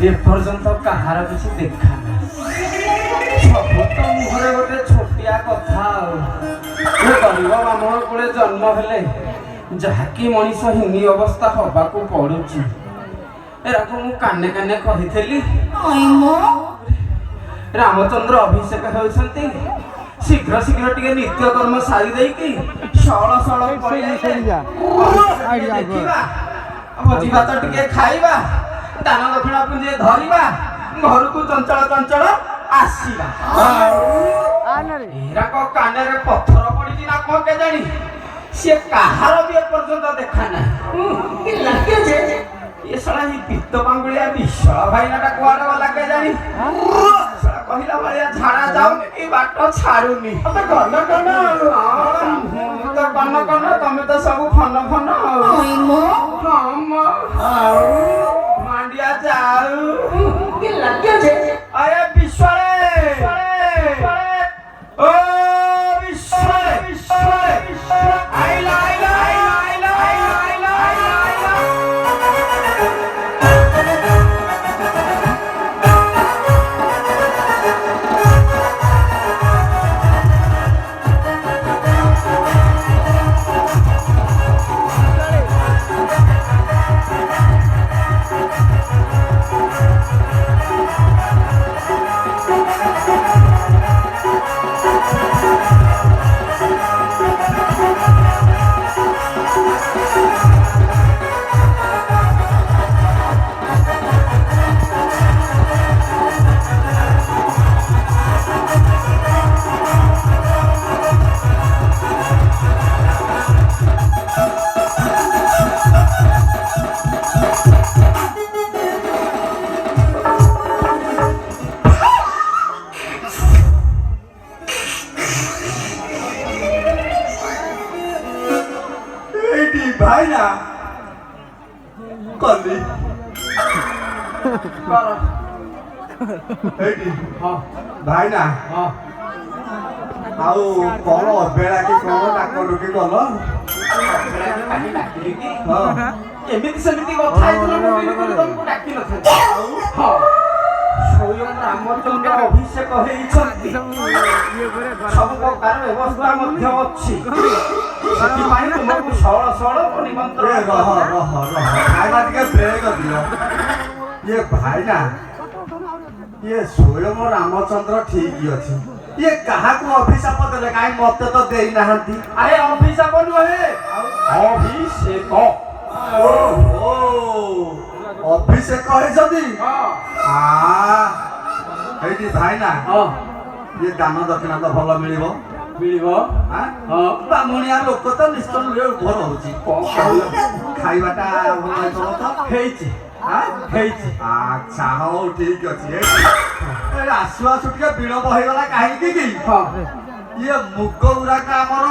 ଏପର୍ଯ୍ୟନ୍ତ କାହାର କିଛି ଦେଖା ନାହିଁ। ସବୁ ତ ମୁହଁରେ ଗୋଟେ ଛୋଟିଆ କଥା ଆଉ। ଗରିବ ବ୍ରାହ୍ମଣ କୂଳେ ଜନ୍ମ ହେଲେ ଯାହାକି ମଣିଷ ହିନି ଅବସ୍ଥା ହବାକୁ ପଡୁଛି। ଏରାକୁ ମୁଁ କାନେ କାନେ କହିଥିଲି। ରାମଚନ୍ଦ୍ର ଅଭିଷେକ ହେଉଛନ୍ତି, ଶୀଘ୍ର ଶୀଘ୍ର ଟିକେ ନିତ୍ୟକର୍ମ ସାରି ଦେଇକି ସଳ ସଳ ଦେଖିବା, ଭୋଜି ଭାତ ଟିକେ ଖାଇବା, ଦାନ ଦକ୍ଷିଣା ପୁଞ୍ଜି ଧରିବା, ଘରକୁ ଚଞ୍ଚଳ ଚଞ୍ଚଳ ଆସିବା। ଏରାକ କାନରେ ପଥର ପଡିଛି ନା କଣ କେଜାଣି, ସିଏ କାହାର ବି ଏପର୍ଯ୍ୟନ୍ତ ଦେଖା ନାହିଁ। ଏ ଶଳା ହିଁ ପିତ୍ତ ପାଙ୍ଗୁଳିଆ ବିଶ୍ୱାଳ ଭାଇନାଟା କୁଆଡେ ଗଲା କେଜାଣି। କହିଲା ଭଳିଆ ଝାଡା ଯାଉନି କି ବାଟ ଛାଡୁନି। ତମେ କନ କନ ତମେ ତ ସବୁ ଫନ ଫନ ଆଉ ମାଣ୍ଡିଆ ଯାଉ ଆରେ ବିଶ୍ୱାଳେ ଓ ବିଶ୍ୱାଳେ ଆଇଲା ଆଇଲା ଆଇଲା ଆଇଲା ଆଇଲା ଆଇଲା ଆଇଲା। ভাইনা কলি ভাইনা ଆଉ କଣ ଅବେଳା କି କଣ ଡାକ ଡୁକି କଲ? ଏମିତି ସେମିତି କଥା ରାମଚନ୍ଦ୍ର ଅଭିଷେକ ହେଇଛନ୍ତି, ସବୁ ପ୍ରକାର ବ୍ୟବସ୍ଥା ମଧ୍ୟ ଅଛି। ସେଥିପାଇଁ ତୁମକୁ ସଳ ସଳ ନିମନ୍ତ୍ରଣ। ଭାଇନା ଟିକେ ବ୍ରେକ୍ ଦିଅ। ଇଏ ଭାଇନା ଇଏ ସ୍ୱୟଂ ରାମଚନ୍ଦ୍ର ଠିକ ଅଛି। ଇଏ କାହାକୁ ଅଭିଶାପ ଦେଲେ? କାହିଁ ମତେ ତ ଦେଇନାହାନ୍ତି। ଆରେ ଅଭିଶାପ ନୁହେଁ, ଅଭିଷେକ। ଅଭିଷେକ ହେଇଛନ୍ତି। ଏଇଠି ଭାଇନା ଇଏ ଦାନ ଦକ୍ଷିଣା ତ ଭଲ ମିଳିବ। ବାମୁଣିଆ ଲୋକ ତ ନିଶ୍ଚୟ ଉଭର ହଉଛି। ଖାଇବାଟା ହେଇଛି ହେଇଛି। ଆଚ୍ଛା ହଉ ଠିକ ଅଛି। ଆସୁ ଆସୁ ଟିକେ ବିଳମ୍ବ ହେଇଗଲା କାହିଁକି କି? ଇଏ ମୁଗ ଗୁଡାକ ଆମର